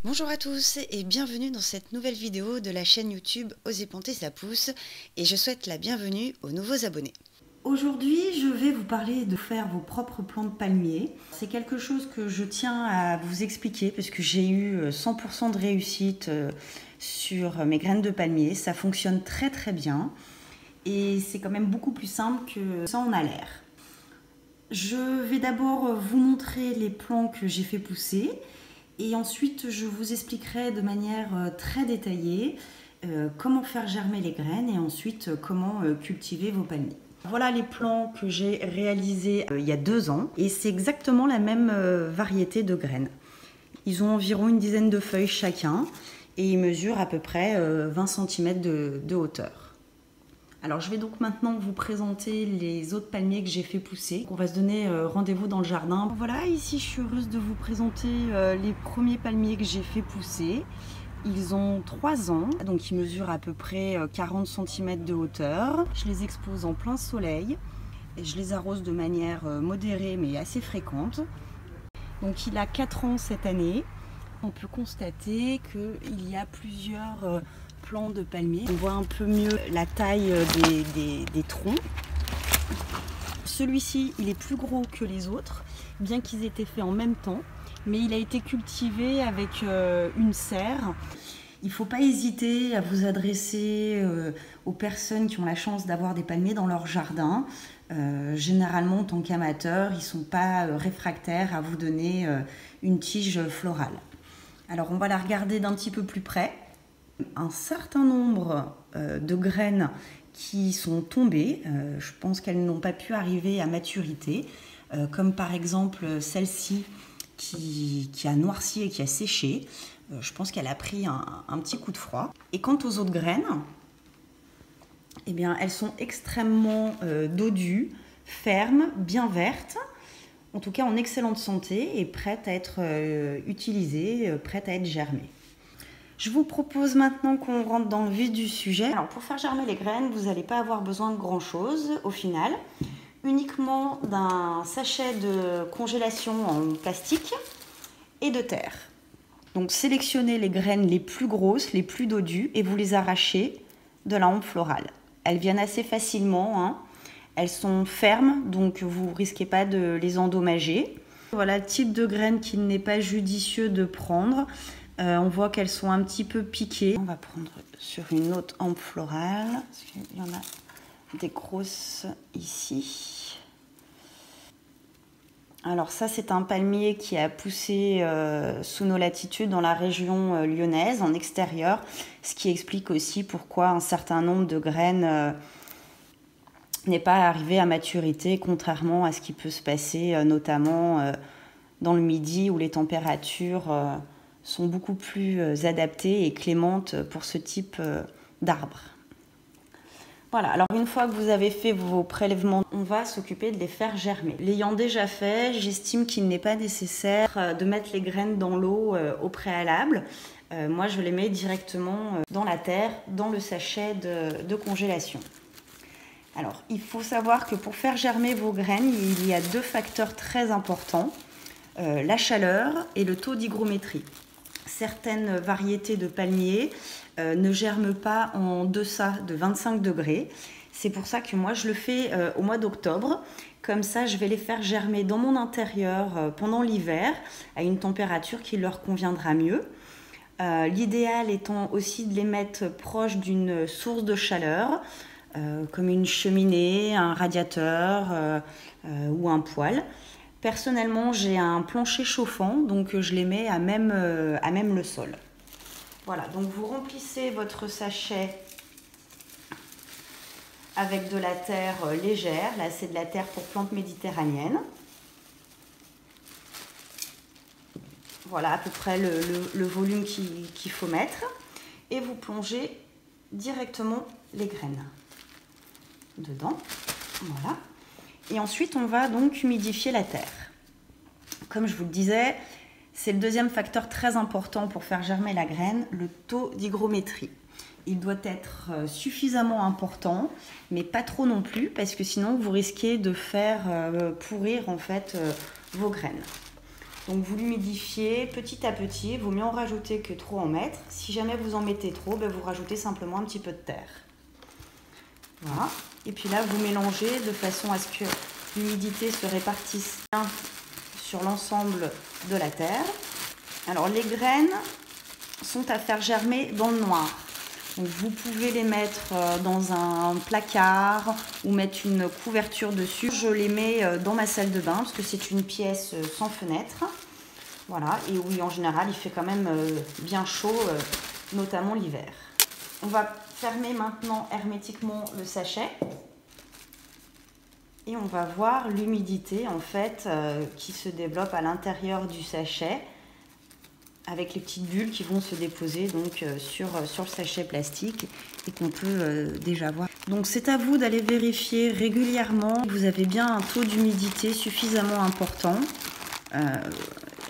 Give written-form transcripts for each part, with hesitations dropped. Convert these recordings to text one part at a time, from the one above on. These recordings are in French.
Bonjour à tous et bienvenue dans cette nouvelle vidéo de la chaîne YouTube Osez planter sa pousse et je souhaite la bienvenue aux nouveaux abonnés. Aujourd'hui, je vais vous parler de faire vos propres plants de palmier. C'est quelque chose que je tiens à vous expliquer parce que j'ai eu 100% de réussite sur mes graines de palmier. Ça fonctionne très très bien et c'est quand même beaucoup plus simple que ça en a l'air. Je vais d'abord vous montrer les plants que j'ai fait pousser. Et ensuite, je vous expliquerai de manière très détaillée comment faire germer les graines et ensuite comment cultiver vos palmiers. Voilà les plants que j'ai réalisés il y a 2 ans et c'est exactement la même variété de graines. Ils ont environ une dizaine de feuilles chacun et ils mesurent à peu près 20 cm de hauteur. Alors je vais donc maintenant vous présenter les autres palmiers que j'ai fait pousser. On va se donner rendez-vous dans le jardin. Voilà, ici je suis heureuse de vous présenter les premiers palmiers que j'ai fait pousser. Ils ont 3 ans, donc ils mesurent à peu près 40 cm de hauteur. Je les expose en plein soleil et je les arrose de manière modérée mais assez fréquente. Donc il a 4 ans cette année. On peut constater qu'il y a plusieurs plants de palmiers. On voit un peu mieux la taille des troncs. Celui-ci, il est plus gros que les autres, bien qu'ils aient été faits en même temps, mais il a été cultivé avec une serre. Il ne faut pas hésiter à vous adresser aux personnes qui ont la chance d'avoir des palmiers dans leur jardin. Généralement, en tant qu'amateurs, ils ne sont pas réfractaires à vous donner une tige florale. Alors, on va la regarder d'un petit peu plus près. Un certain nombre de graines qui sont tombées, je pense qu'elles n'ont pas pu arriver à maturité, comme par exemple celle-ci qui a noirci et qui a séché. Je pense qu'elle a pris un petit coup de froid. Et quant aux autres graines, eh bien, elles sont extrêmement dodues, fermes, bien vertes, en tout cas en excellente santé et prêtes à être utilisées, prêtes à être germées. Je vous propose maintenant qu'on rentre dans le vif du sujet. Alors pour faire germer les graines, vous n'allez pas avoir besoin de grand chose au final. Uniquement d'un sachet de congélation en plastique et de terre. Donc sélectionnez les graines les plus grosses, les plus dodues et vous les arrachez de la hampe florale. Elles viennent assez facilement, hein. Elles sont fermes, donc vous ne risquez pas de les endommager. Voilà le type de graines qu'il n'est pas judicieux de prendre. On voit qu'elles sont un petit peu piquées. On va prendre sur une autre hampe florale, parce qu'il y en a des grosses ici. Alors ça, c'est un palmier qui a poussé sous nos latitudes dans la région lyonnaise, en extérieur, ce qui explique aussi pourquoi un certain nombre de graines n'est pas arrivé à maturité, contrairement à ce qui peut se passer notamment dans le Midi où les températures sont beaucoup plus adaptées et clémentes pour ce type d'arbres. Voilà, alors une fois que vous avez fait vos prélèvements, on va s'occuper de les faire germer. L'ayant déjà fait, j'estime qu'il n'est pas nécessaire de mettre les graines dans l'eau au préalable. Moi, je les mets directement dans la terre, dans le sachet de congélation. Alors, il faut savoir que pour faire germer vos graines, il y a 2 facteurs très importants, la chaleur et le taux d'hygrométrie. Certaines variétés de palmiers ne germent pas en deçà de 25 degrés. C'est pour ça que moi, je le fais au mois d'octobre. Comme ça, je vais les faire germer dans mon intérieur pendant l'hiver, à une température qui leur conviendra mieux. L'idéal étant aussi de les mettre proche d'une source de chaleur, comme une cheminée, un radiateur ou un poêle. Personnellement, j'ai un plancher chauffant, donc je les mets à même le sol. Voilà, donc vous remplissez votre sachet avec de la terre légère. Là, c'est de la terre pour plantes méditerranéennes. Voilà à peu près le volume qu'il faut mettre. Et vous plongez directement les graines dedans. Voilà. Et ensuite, on va donc humidifier la terre. Comme je vous le disais, c'est le deuxième facteur très important pour faire germer la graine, le taux d'hygrométrie. Il doit être suffisamment important, mais pas trop non plus, parce que sinon vous risquez de faire pourrir en fait vos graines. Donc vous l'humidifiez petit à petit, il vaut mieux en rajouter que trop en mettre. Si jamais vous en mettez trop, ben vous rajoutez simplement un petit peu de terre. Voilà. Et puis là, vous mélangez de façon à ce que l'humidité se répartisse bien sur l'ensemble de la terre. Alors les graines sont à faire germer dans le noir. Donc vous pouvez les mettre dans un placard ou mettre une couverture dessus. Je les mets dans ma salle de bain parce que c'est une pièce sans fenêtre. Voilà, et oui, en général, il fait quand même bien chaud, notamment l'hiver. On va fermer maintenant hermétiquement le sachet. Et on va voir l'humidité en fait qui se développe à l'intérieur du sachet avec les petites bulles qui vont se déposer donc sur le sachet plastique et qu'on peut déjà voir. Donc c'est à vous d'aller vérifier régulièrement. Vous avez bien un taux d'humidité suffisamment important.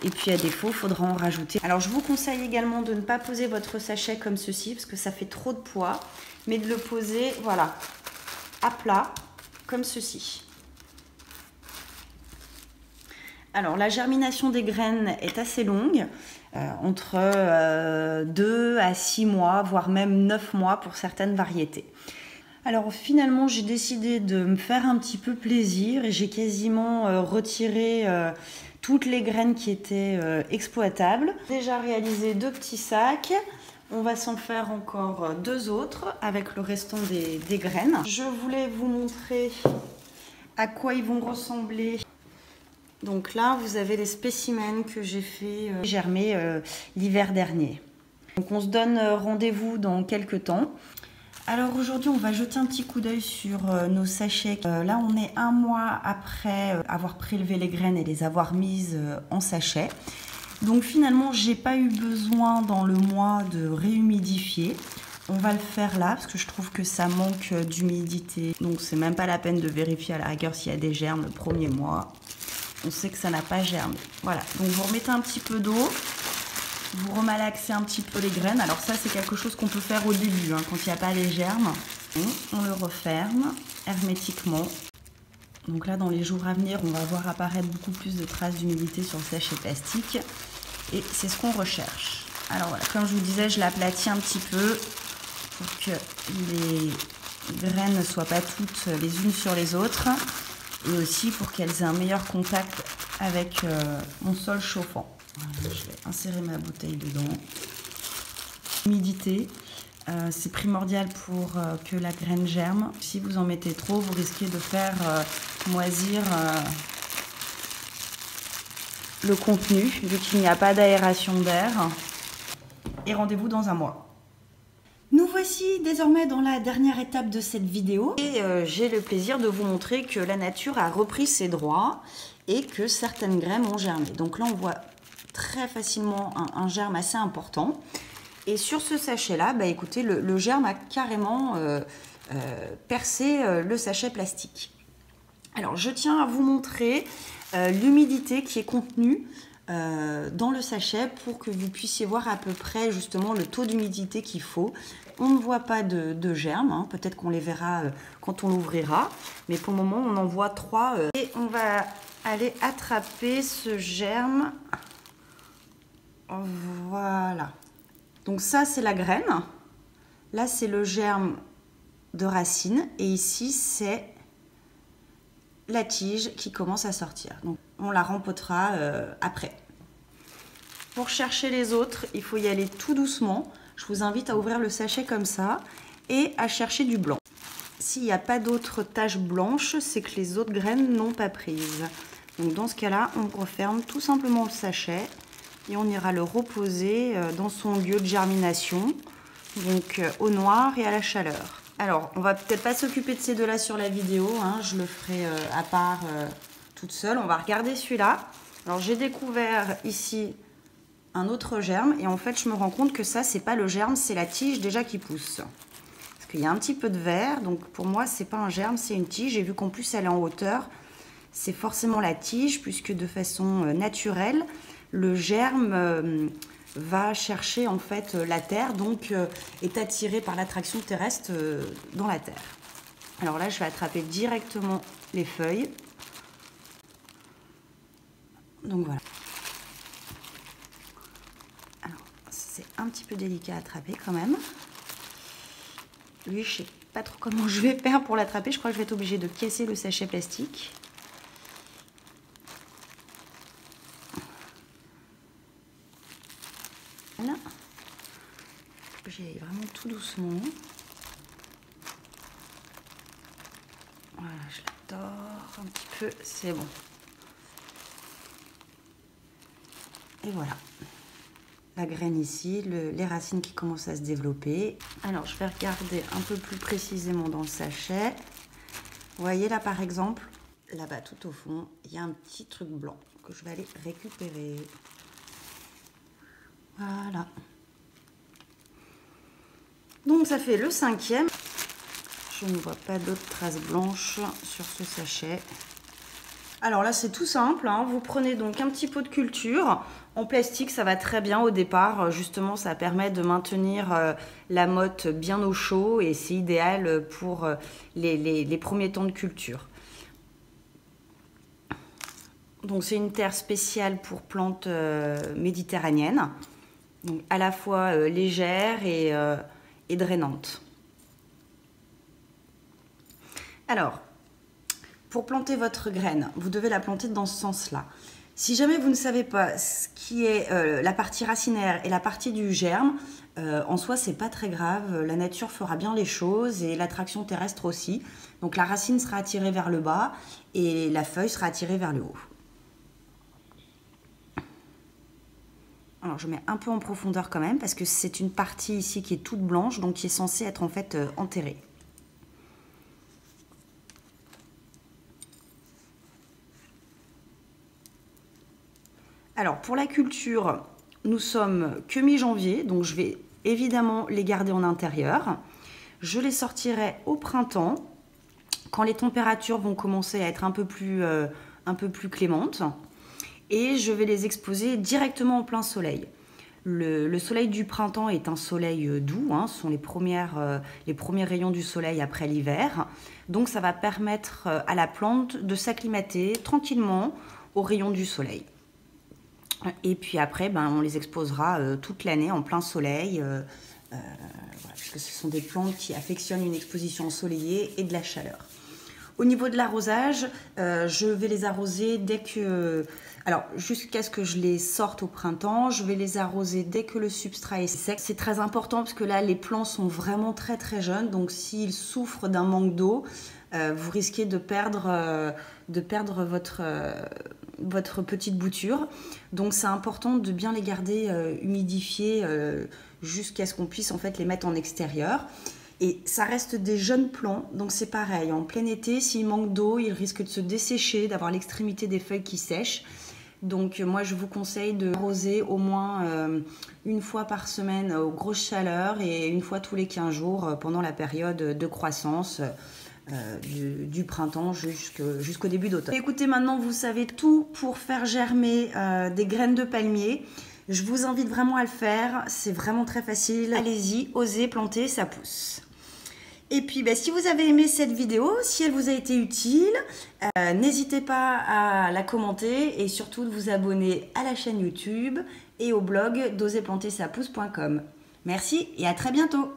Et puis à défaut, il faudra en rajouter. Alors je vous conseille également de ne pas poser votre sachet comme ceci parce que ça fait trop de poids, mais de le poser voilà, à plat comme ceci. Alors la germination des graines est assez longue, entre 2 à 6 mois, voire même 9 mois pour certaines variétés. Alors finalement j'ai décidé de me faire un petit peu plaisir et j'ai quasiment retiré toutes les graines qui étaient exploitables. Déjà réalisé 2 petits sacs. On va s'en faire encore 2 autres avec le restant des graines. Je voulais vous montrer à quoi ils vont ressembler. Donc là, vous avez les spécimens que j'ai fait germer l'hiver dernier. Donc on se donne rendez-vous dans quelques temps. Alors aujourd'hui, on va jeter un petit coup d'œil sur nos sachets. Là, on est 1 mois après avoir prélevé les graines et les avoir mises en sachet. Donc finalement, j'ai pas eu besoin dans le mois de réhumidifier. On va le faire là parce que je trouve que ça manque d'humidité. Donc c'est même pas la peine de vérifier à la rigueur s'il y a des germes le premier mois. On sait que ça n'a pas germé. Voilà, donc vous remettez un petit peu d'eau. Vous remalaxez un petit peu les graines. Alors ça, c'est quelque chose qu'on peut faire au début, hein, quand il n'y a pas les germes. Et on le referme hermétiquement. Donc là, dans les jours à venir, on va voir apparaître beaucoup plus de traces d'humidité sur le sachet plastique. Et c'est ce qu'on recherche. Alors voilà, comme je vous disais, je l'aplatis un petit peu pour que les graines ne soient pas toutes les unes sur les autres. Et aussi pour qu'elles aient un meilleur contact avec mon sol chauffant. Voilà, je vais insérer ma bouteille dedans. L'humidité, c'est primordial pour que la graine germe. Si vous en mettez trop, vous risquez de faire moisir le contenu, vu qu'il n'y a pas d'aération d'air. Et rendez-vous dans 1 mois. Nous voici désormais dans la dernière étape de cette vidéo. Et j'ai le plaisir de vous montrer que la nature a repris ses droits et que certaines graines ont germé. Donc là, on voit très facilement un germe assez important. Et sur ce sachet-là, bah, écoutez, le germe a carrément percé le sachet plastique. Alors, je tiens à vous montrer l'humidité qui est contenue dans le sachet pour que vous puissiez voir à peu près justement le taux d'humidité qu'il faut. On ne voit pas de germes, hein. Peut-être qu'on les verra quand on l'ouvrira, mais pour le moment on en voit 3. Et on va aller attraper ce germe. Voilà. Donc ça c'est la graine, là c'est le germe de racine et ici c'est la tige qui commence à sortir. Donc on la rempotera après. Pour chercher les autres, il faut y aller tout doucement. Je vous invite à ouvrir le sachet comme ça et à chercher du blanc. S'il n'y a pas d'autres taches blanches, c'est que les autres graines n'ont pas prise. Donc dans ce cas-là, on referme tout simplement le sachet et on ira le reposer dans son lieu de germination, donc au noir et à la chaleur. Alors, on va peut-être pas s'occuper de ces deux-là sur la vidéo, hein, je le ferai à part toute seule. On va regarder celui-là. Alors, j'ai découvert ici un autre germe et en fait, je me rends compte que ça, c'est pas le germe, c'est la tige déjà qui pousse. Parce qu'il y a un petit peu de vert, donc pour moi, c'est pas un germe, c'est une tige. Et vu qu'en plus, elle est en hauteur, c'est forcément la tige, puisque de façon naturelle, le germe va chercher en fait la terre, donc est attiré par l'attraction terrestre dans la terre. Alors là, je vais attraper directement les feuilles. Donc voilà. c'est un petit peu délicat à attraper quand même. Lui, je sais pas trop comment je vais faire pour l'attraper. Je crois que je vais être obligée de casser le sachet plastique. Voilà. J'y aille vraiment tout doucement. Voilà, je la tords un petit peu, c'est bon. Et voilà. La graine ici, les racines qui commencent à se développer. Alors, je vais regarder un peu plus précisément dans le sachet. Vous voyez là, par exemple, là-bas, tout au fond, il y a un petit truc blanc que je vais aller récupérer. Voilà. Donc, ça fait le 5e. Je ne vois pas d'autres traces blanches sur ce sachet. Alors là, c'est tout simple, hein. Vous prenez donc un petit pot de culture. En plastique, ça va très bien au départ. Justement, ça permet de maintenir la motte bien au chaud et c'est idéal pour les premiers temps de culture. Donc, c'est une terre spéciale pour plantes méditerranéennes. Donc, à la fois légère et drainante. Alors, pour planter votre graine, vous devez la planter dans ce sens-là. Si jamais vous ne savez pas ce qui est la partie racinaire et la partie du germe, en soi, c'est pas très grave. La nature fera bien les choses et l'attraction terrestre aussi. Donc la racine sera attirée vers le bas et la feuille sera attirée vers le haut. Alors je mets un peu en profondeur quand même parce que c'est une partie ici qui est toute blanche, donc qui est censée être en fait enterrée. Alors pour la culture, nous sommes que mi-janvier, donc je vais évidemment les garder en intérieur. Je les sortirai au printemps, quand les températures vont commencer à être un peu plus clémentes. Et je vais les exposer directement en plein soleil. Le soleil du printemps est un soleil doux, hein, ce sont les premiers rayons du soleil après l'hiver. Donc ça va permettre à la plante de s'acclimater tranquillement aux rayons du soleil. Et puis après, on les exposera toute l'année en plein soleil, voilà, puisque ce sont des plantes qui affectionnent une exposition ensoleillée et de la chaleur. Au niveau de l'arrosage, je vais les arroser dès que... Alors, jusqu'à ce que je les sorte au printemps, je vais les arroser dès que le substrat est sec. C'est très important parce que là, les plants sont vraiment très très jeunes. Donc, s'ils souffrent d'un manque d'eau, vous risquez de perdre votre petite bouture. Donc, c'est important de bien les garder humidifiés jusqu'à ce qu'on puisse en fait les mettre en extérieur. Et ça reste des jeunes plants, donc c'est pareil. En plein été, s'il manque d'eau, ils risquent de se dessécher, d'avoir l'extrémité des feuilles qui sèchent. Donc moi, je vous conseille de arroser au moins une fois par semaine aux grosses chaleurs et une fois tous les 15 jours pendant la période de croissance du printemps jusqu'au début d'automne. Écoutez, maintenant, vous savez tout pour faire germer des graines de palmier. Je vous invite vraiment à le faire, c'est vraiment très facile. Allez-y, osez planter, ça pousse. Et puis, si vous avez aimé cette vidéo, si elle vous a été utile, n'hésitez pas à la commenter et surtout de vous abonner à la chaîne YouTube et au blog d'oserplantersapousse.com. Merci et à très bientôt.